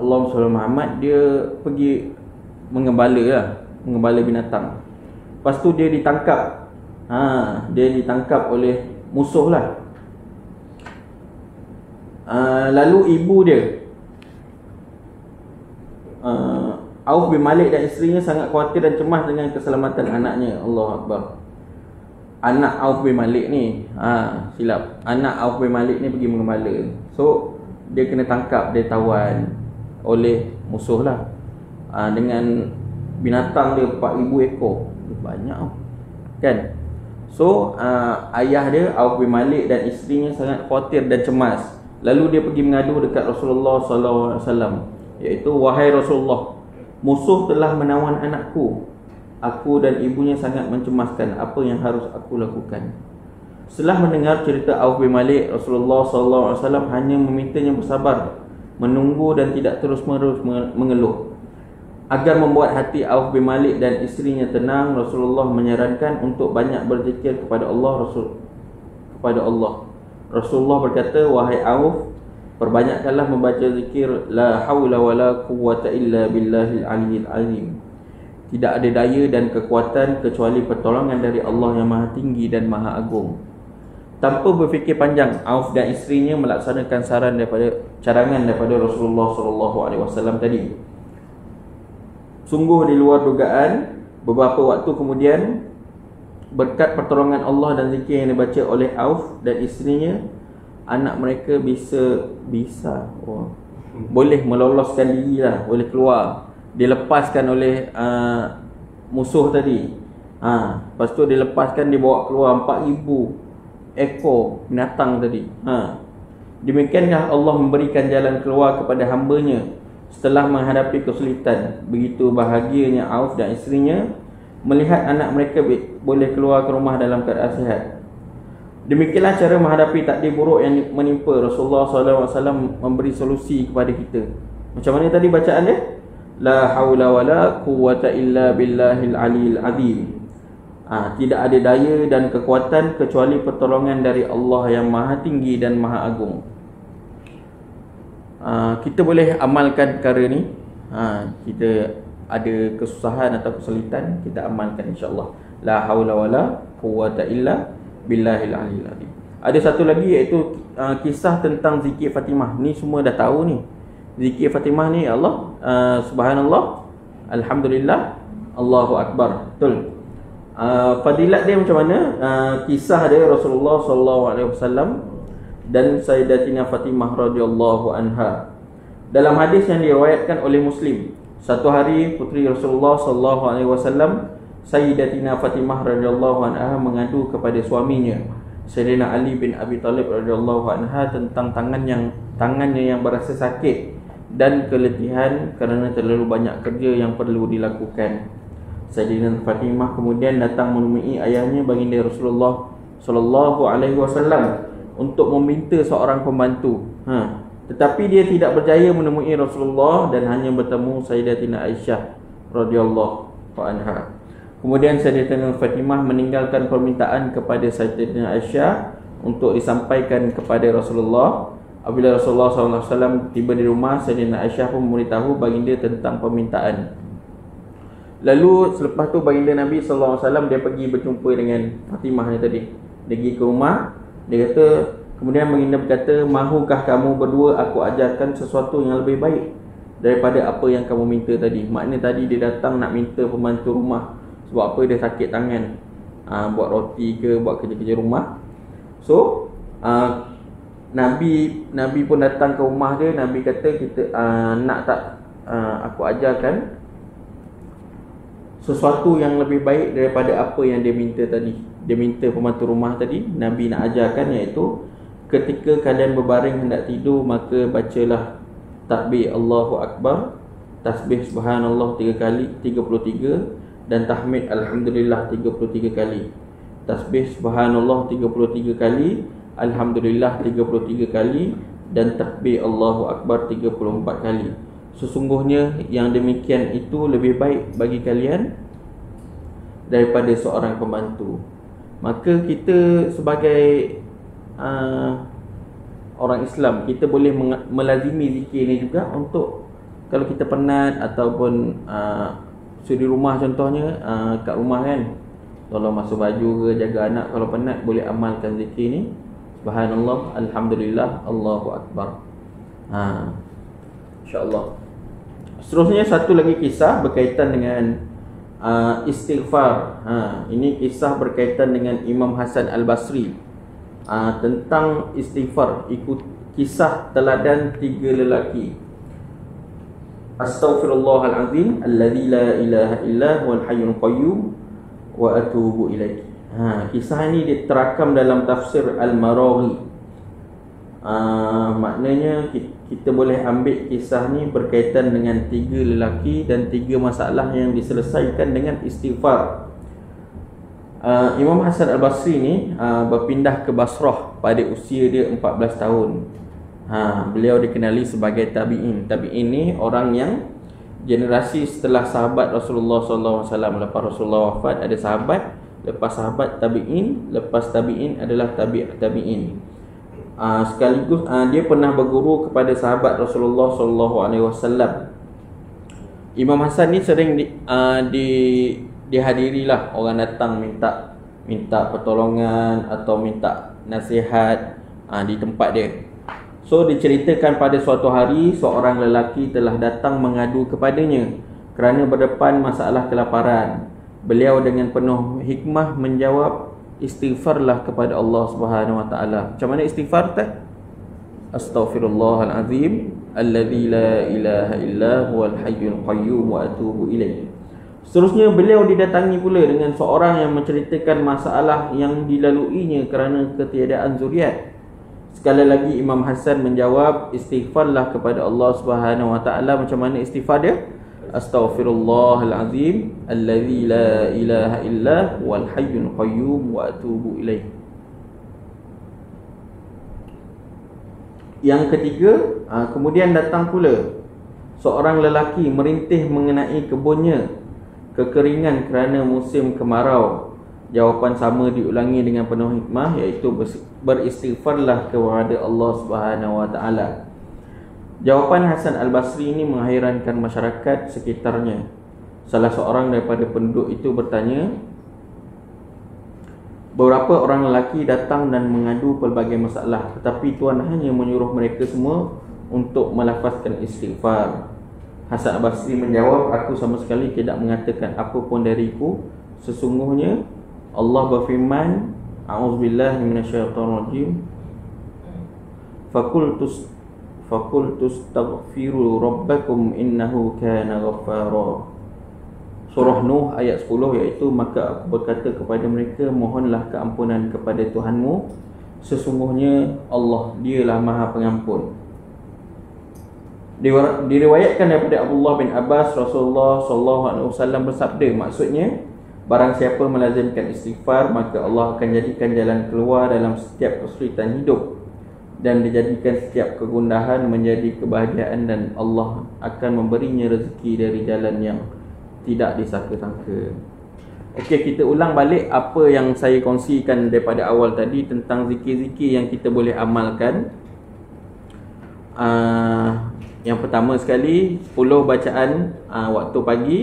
Allahumma salli Muhammad, dia pergi mengembala binatang. Lepas tu dia ditangkap. Dia ditangkap oleh musuh lah. Lalu ibu dia, Auf bin Malik dan isterinya sangat khawatir dan cemas dengan keselamatan anaknya. Allahu Akbar. Anak Auf bin Malik ni, silap. Anak Auf bin Malik ni pergi mengembala. So dia kena tangkap, dia tawan oleh musuh lah. Dengan binatang dia 4,000 ekor. Banyak kan. So ayah dia Auf bin Malik dan isterinya sangat khawatir dan cemas. Lalu dia pergi mengadu dekat Rasulullah sallallahu alaihi wasallam, iaitu, wahai Rasulullah, musuh telah menawan anakku. Aku dan ibunya sangat mencemaskan. Apa yang harus aku lakukan? Setelah mendengar cerita Auf bin Malik, Rasulullah sallallahu alaihi wasallam hanya memintanya bersabar, menunggu dan tidak terus-menerus mengeluh. Agar membuat hati Auf bin Malik dan isterinya tenang, Rasulullah menyarankan untuk banyak berzikir kepada Allah. Rasulullah berkata, wahai Auf, perbanyakkanlah membaca zikir la haula wala quwwata illa billahil aliyil azim. Tidak ada daya dan kekuatan kecuali pertolongan dari Allah yang maha tinggi dan maha agung. Tanpa berfikir panjang, Auf dan isterinya melaksanakan carangan daripada Rasulullah SAW tadi. Sungguh di luar dugaan, beberapa waktu kemudian, berkat pertolongan Allah dan zikir yang dibaca oleh Auf dan isterinya, anak mereka boleh meloloskan diri lah, boleh keluar, dilepaskan oleh musuh tadi. Lepas tu dilepaskan, dibawa keluar 4,000 ekor binatang tadi. Demikianlah Allah memberikan jalan keluar kepada hamba-Nya setelah menghadapi kesulitan. Begitu bahagianya Auf dan isterinya melihat anak mereka boleh keluar ke rumah dalam keadaan sihat. Demikianlah cara menghadapi takdir buruk yang menimpa. Rasulullah SAW memberi solusi kepada kita. Macam mana tadi bacaan dia? La haula wala quwwata illa billahil aliyil azim. Tidak ada daya dan kekuatan kecuali pertolongan dari Allah yang maha tinggi dan maha agung. Kita boleh amalkan perkara ni. Kita ada kesusahan atau kesulitan, kita amalkan insya-Allah. La haula wala quwwata illa billahil aliyil azim. Ada satu lagi, iaitu kisah tentang zikir Fatimah. Ni semua dah tahu ni. Zikir Fatimah ni Allah, subhanallah, alhamdulillah, Allahu Akbar. Betul. Fadilat dia macam mana? Kisah dia Rasulullah SAW dan Sayyidatina Fatimah radhiyallahu anha. Dalam hadis yang diriwayatkan oleh Muslim, satu hari puteri Rasulullah SAW Sayyidatina Fatimah radhiyallahu anha mengadu kepada suaminya Sayyidina Ali bin Abi Talib radhiyallahu anha tentang tangannya yang berasa sakit dan keletihan kerana terlalu banyak kerja yang perlu dilakukan. Sayyidina Fatimah kemudian datang menemui ayahnya baginda Rasulullah sallallahu alaihi wasallam untuk meminta seorang pembantu. Tetapi dia tidak berjaya menemui Rasulullah dan hanya bertemu Sayyidatina Aisyah radhiyallahu anha. Kemudian Sayyidatina Fatimah meninggalkan permintaan kepada Sayyidatina Aisyah untuk disampaikan kepada Rasulullah. Apabila Rasulullah SAW tiba di rumah, Sayyidatina Aisyah pun memberitahu baginda tentang permintaan. Lalu selepas tu baginda Nabi SAW dia pergi berjumpa dengan Fatimah ni tadi. Dia pergi ke rumah, dia kata, kemudian baginda berkata, mahukah kamu berdua aku ajarkan sesuatu yang lebih baik daripada apa yang kamu minta tadi? Maknanya tadi dia datang nak minta pembantu rumah. Sebab apa? Dia sakit tangan, buat roti ke, buat kerja-kerja rumah. So Nabi pun datang ke rumah dia. Nabi kata, kita nak tak aku ajarkan sesuatu yang lebih baik daripada apa yang dia minta tadi. Dia minta pembantu rumah tadi, Nabi nak ajarkan, iaitu ketika kalian berbaring hendak tidur, maka bacalah takbir Allahu Akbar, tasbih subhanallah 3 kali, 33, dan tahmid alhamdulillah 33 kali. Tasbih subhanallah 33 kali, alhamdulillah 33 kali, dan takbir Allahu Akbar 34 kali. Sesungguhnya yang demikian itu lebih baik bagi kalian daripada seorang pembantu. Maka kita sebagai orang Islam, kita boleh melazimi zikir ni juga untuk kalau kita penat ataupun di rumah contohnya, kat rumah kan, kalau masuk baju ke, jaga anak, kalau penat boleh amalkan zikir ni, subhanallah, alhamdulillah, Allahu Akbar. InsyaAllah. Seterusnya satu lagi kisah berkaitan dengan istighfar. Ini kisah berkaitan dengan Imam Hasan Al-Basri tentang istighfar. Ikut kisah teladan 3 lelaki. Astaghfirullahalazim alladzi la ilaha illa huwal hayyul qayyum wa atubu ilaih. Kisah ini diterakam dalam tafsir Al-Maraghi. Maknanya kita boleh ambil kisah ni berkaitan dengan 3 lelaki dan 3 masalah yang diselesaikan dengan istighfar. Imam Hasan Al-Basri ni berpindah ke Basrah pada usia dia 14 tahun. Beliau dikenali sebagai tabi'in. Tabi'in ni orang yang generasi setelah sahabat Rasulullah SAW. Lepas Rasulullah wafat ada sahabat, lepas sahabat tabi'in, lepas tabi'in adalah tabi'in. Sekaligus dia pernah berguru kepada sahabat Rasulullah SAW. Imam Hasan ni sering dihadirilah orang datang minta pertolongan atau minta nasihat di tempat dia. So diceritakan pada suatu hari seorang lelaki telah datang mengadu kepadanya kerana berdepan masalah kelaparan. Beliau dengan penuh hikmah menjawab, istighfarlah kepada Allah Subhanahu wa taala. Macam mana istighfar teh? Astaghfirullahalazim alladzi la ilaha illa huwal hayyul qayyum wa atubu ilaih. Seterusnya beliau didatangi pula dengan seorang yang menceritakan masalah yang dilaluinya kerana ketiadaan zuriat. Sekali lagi Imam Hasan menjawab, istighfarlah kepada Allah Subhanahu wa taala. Macam mana istighfar dia? Astaghfirullahalazim alladzi la ilaha illa huwal hayyul qayyum wa atubu ilaih. Yang ketiga, kemudian datang pula seorang lelaki merintih mengenai kebunnya, kekeringan kerana musim kemarau. Jawapan sama diulangi dengan penuh hikmah, iaitu beristighfarlah kepada Allah Subhanahu wa taala. Jawapan Hasan Al-Basri ini menghairankan masyarakat sekitarnya. Salah seorang daripada penduduk itu bertanya, beberapa orang lelaki datang dan mengadu pelbagai masalah, tetapi Tuan hanya menyuruh mereka semua untuk melafazkan istighfar. Hasan Al-Basri menjawab, aku sama sekali tidak mengatakan apa pun dariku. Sesungguhnya Allah berfirman, a'udzubillahi minasyaitonirrajim, Fakultus taghfiru rabbakum innahu kana ghaffara. So Surah Nuh ayat 10, iaitu maka aku berkata kepada mereka, mohonlah keampunan kepada Tuhanmu, sesungguhnya Allah dialah Maha Pengampun. Diriwayatkan daripada Abdullah bin Abbas, Rasulullah SAW bersabda, maksudnya barang siapa melazimkan istighfar, maka Allah akan jadikan jalan keluar dalam setiap kesulitan hidup, dan dijadikan setiap kegundahan menjadi kebahagiaan, dan Allah akan memberinya rezeki dari jalan yang tidak disangka-sangka. Okey, kita ulang balik apa yang saya kongsikan daripada awal tadi tentang zikir-zikir yang kita boleh amalkan. Yang pertama sekali, 10 bacaan waktu pagi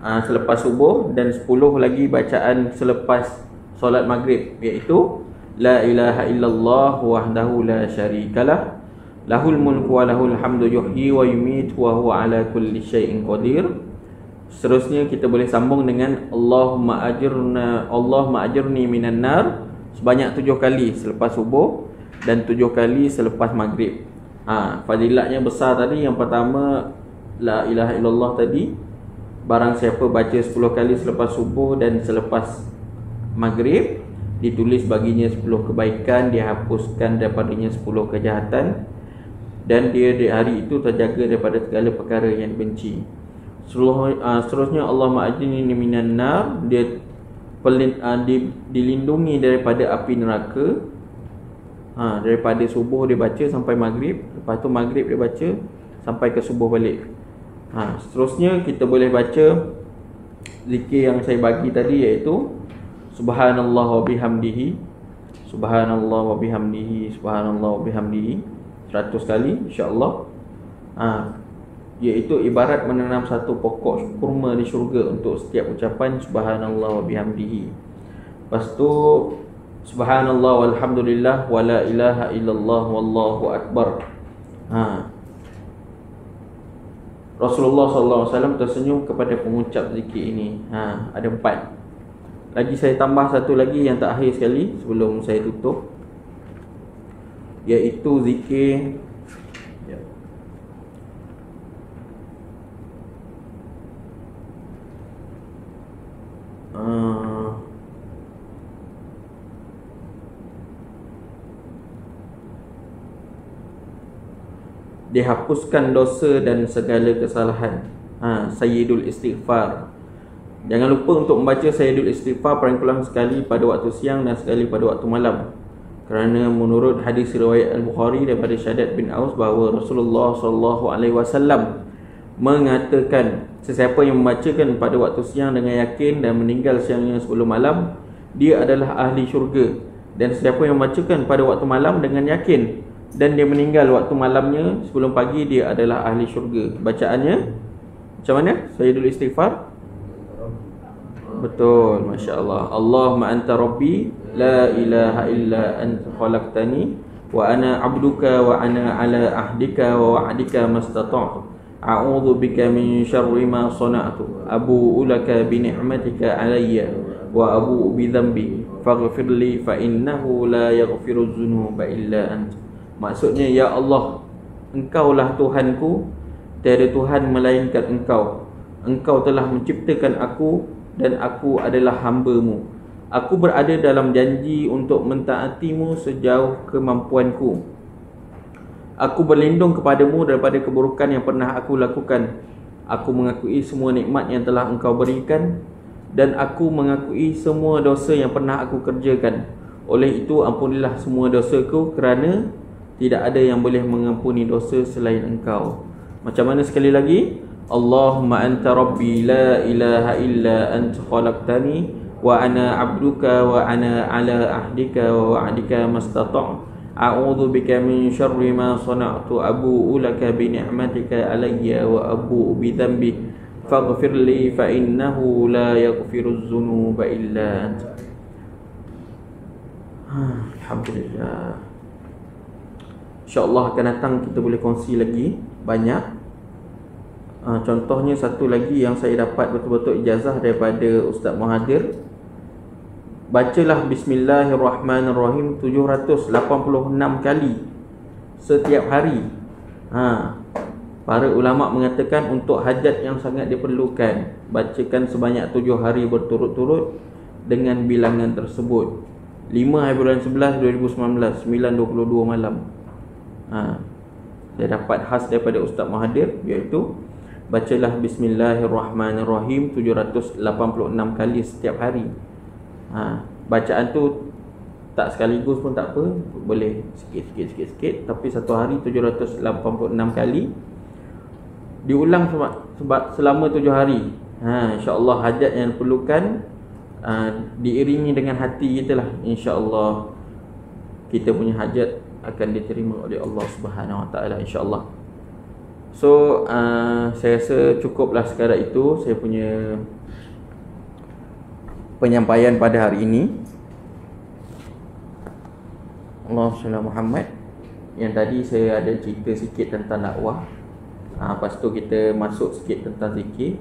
selepas subuh, dan 10 lagi bacaan selepas solat maghrib, iaitu la ilaha illallah wahdahu la syarikalah, lahul mulku wa lahul hamdu yuhyi wa yumiitu wa huwa ala kulli syai'in qadir. Seterusnya kita boleh sambung dengan Allahumma ajirni minan nar sebanyak 7 kali selepas subuh dan 7 kali selepas maghrib. Fadilatnya besar tadi. Yang pertama, la ilaha illallah tadi, barang siapa baca 10 kali selepas subuh dan selepas maghrib, ditulis baginya 10 kebaikan, dihapuskan daripadanya 10 kejahatan, dan dia di hari itu terjaga daripada segala perkara yang dibenci. Seterusnya, Allahumma ajirni minan nar, dia dilindungi daripada api neraka. Daripada subuh dia baca sampai maghrib, lepas tu maghrib dia baca sampai ke subuh balik. Seterusnya kita boleh baca zikir yang saya bagi tadi, iaitu subhanallah wa bihamdihi, subhanallah wa bihamdihi, subhanallah wa bihamdihi 100 kali insya-Allah. Iaitu ibarat menanam satu pokok kurma di syurga untuk setiap ucapan subhanallah wa bihamdihi. Lepas tu subhanallah walhamdulillah wa la ilaha illallah wallahu akbar. Rasulullah SAW tersenyum kepada pengucap zikir ini. Ada 4. Lagi saya tambah satu lagi yang terakhir sekali sebelum saya tutup, iaitu zikir dihapuskan dosa dan segala kesalahan. Sayyidul Istighfar. Jangan lupa untuk membaca Sayyidul Istighfar paling kurang sekali pada waktu siang dan sekali pada waktu malam. Kerana menurut hadis riwayat Al-Bukhari daripada Syaddad bin Aus bahawa Rasulullah SAW mengatakan, sesiapa yang membacakan pada waktu siang dengan yakin dan meninggal siangnya sebelum malam, dia adalah ahli syurga. Dan sesiapa yang membacakan pada waktu malam dengan yakin dan dia meninggal waktu malamnya sebelum pagi, dia adalah ahli syurga. Bacaannya macam mana? Sayyidul Istighfar. Betul, Masya Allah. Allahumma anta rabbi, la ilaha illa anta khalaqtani, wa ana abduka wa ana ala ahdika wa wa'dika mastata'tu, a'udhu bika min syarri ma sana'tu, abu'u laka bi ni'matika alayya wa abu'u bi dhanbi faghfirli fa innahu la yaghfiru dzunuba illa anta. Maksudnya, ya Allah, Engkaulah Tuhanku, tiada Tuhan melainkan Engkau. Engkau telah menciptakan aku dan aku adalah hamba-Mu. Aku berada dalam janji untuk mentaati-Mu sejauh kemampuanku. Aku berlindung kepadamu daripada keburukan yang pernah aku lakukan. Aku mengakui semua nikmat yang telah Engkau berikan, dan aku mengakui semua dosa yang pernah aku kerjakan. Oleh itu, ampunilah semua dosaku, kerana tidak ada yang boleh mengampuni dosa selain Engkau. Macam mana sekali lagi? Allahumma anta rabbi, la ilaha illa anta khalaqtani, wa ana abduka wa ana ala ahdika wa wa'dika mastata'tu, a'udhu bika min syarri ma sana'tu, abu'u laka bi ni'matika alayya wa abu'u bi dhanbi faghfirli fa innahu la yaghfiru dzunuba illa anta. Alhamdulillah. InsyaAllah akan datang kita boleh kongsi lagi banyak. Contohnya satu lagi yang saya dapat betul-betul ijazah daripada Ustaz Muhadir. Bacalah Bismillahirrahmanirrahim 786 kali setiap hari. Para ulama mengatakan untuk hajat yang sangat diperlukan, bacakan sebanyak 7 hari berturut-turut dengan bilangan tersebut. 5 hari bulan 11 2019 9.22 malam. Saya dapat khas daripada Ustaz Mahathir, iaitu bacalah Bismillahirrahmanirrahim 786 kali setiap hari. Bacaan tu tak sekaligus pun tak apa, boleh sikit-sikit, tapi satu hari 786 kali diulang sebab selama 7 hari. InsyaAllah hajat yang diperlukan diiringi dengan hati kita lah. InsyaAllah kita punya hajat akan diterima oleh Allah Subhanahu Wa Taala, insyaAllah. So saya rasa cukuplah sekadar itu saya punya penyampaian pada hari ini. Allahumma salli ala Muhammad. Yang tadi saya ada cerita sikit tentang dakwah. Lepas tu kita masuk sikit tentang zikir.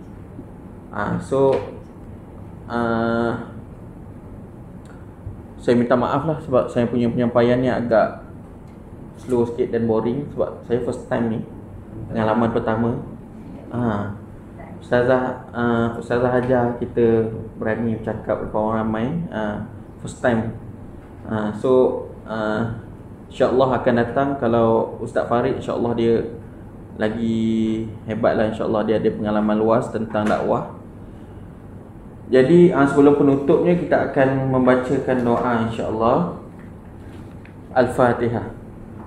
Saya minta maaf lah sebab saya punya penyampaian ni agak slow sikit dan boring, sebab saya first time ni, pengalaman pertama. Ustazah ajar kita berani bercakap depan orang ramai, first time. InsyaAllah akan datang kalau Ustaz Farid, insyaAllah dia lagi hebat lah, insyaAllah dia ada pengalaman luas tentang dakwah. Jadi sebelum penutupnya kita akan membacakan doa, insyaAllah. Al-Fatihah.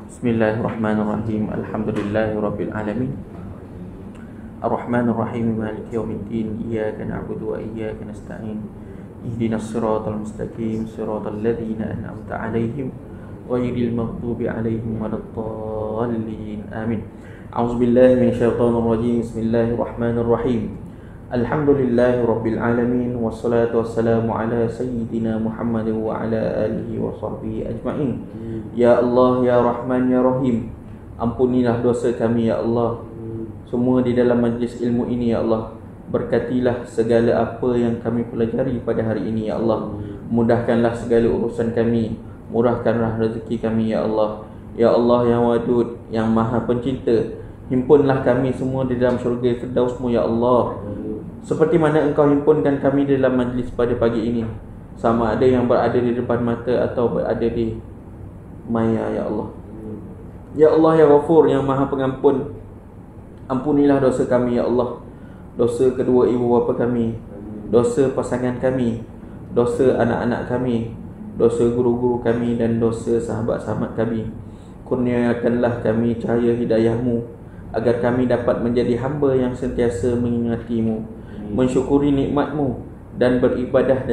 Bismillahirrahmanirrahim. Alhamdulillahirabbil alamin. Ar-Rahmanir-Rahim. Maliki yaumiddin. Iyyaka na'budu wa iyyaka nasta'in. Ihdinas siratal mustaqim, siratal ladzina an'amta 'alaihim ghairil maghdubi 'alaihim waladdallin. Amin. A'udzubillahi minasyaitonir rajim. Bismillahirrahmanirrahim. Alhamdulillahirabbil alamin, wassalatu wassalamu ala sayyidina Muhammad wa ala alihi wa sahbihi ajma'in. Ya Allah, ya Rahman, ya Rahim, ampunilah dosa kami ya Allah, semua di dalam majlis ilmu ini ya Allah. Berkatilah segala apa yang kami pelajari pada hari ini ya Allah. Mudahkanlah segala urusan kami, murahkanlah rezeki kami ya Allah. Ya Allah yang wadud, yang maha pencinta, himpunlah kami semua di dalam syurga Firdaus-Mu ya Allah, seperti mana Engkau himpunkan kami di dalam majlis pada pagi ini, sama ada yang berada di depan mata atau berada di maya ya Allah. Ya Allah ya Ghafur, yang maha pengampun, ampunilah dosa kami ya Allah, dosa kedua ibu bapa kami, dosa pasangan kami, dosa anak-anak kami, dosa guru-guru kami, dan dosa sahabat-sahabat kami. Kurniakanlah kami cahaya hidayah-Mu, agar kami dapat menjadi hamba yang sentiasa mengingati-Mu, mensyukuri nikmat-Mu, dan beribadah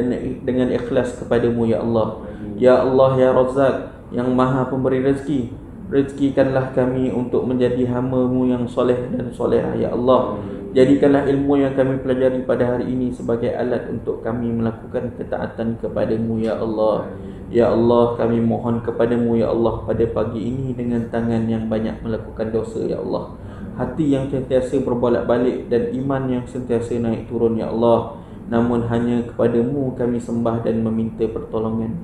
dengan ikhlas kepada-Mu ya Allah. Ya Allah ya Razzaq, yang maha pemberi rezeki, rezekikanlah kami untuk menjadi hamba-Mu yang soleh dan solehah ya Allah. Jadikanlah ilmu yang kami pelajari pada hari ini sebagai alat untuk kami melakukan ketaatan kepada-Mu ya Allah. Ya Allah, kami mohon kepada-Mu ya Allah pada pagi ini dengan tangan yang banyak melakukan dosa ya Allah, hati yang sentiasa berbolak-balik, dan iman yang sentiasa naik turun ya Allah. Namun hanya kepada-Mu kami sembah dan meminta pertolongan.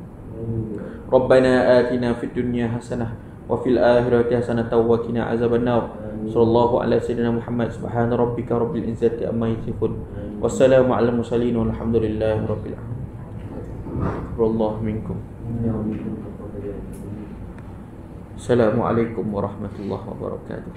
Rabbana atina fid dunya hasanah wa fil akhirati hasanah wa qina azabannar. Sallallahu ala sayyidina Muhammad. Subhana rabbika rabbil izzati amma yasifun. Wassalamu ala mursalin walhamdulillahi rabbil alamin. Wallahu minkum. Assalamualaikum warahmatullahi wabarakatuh.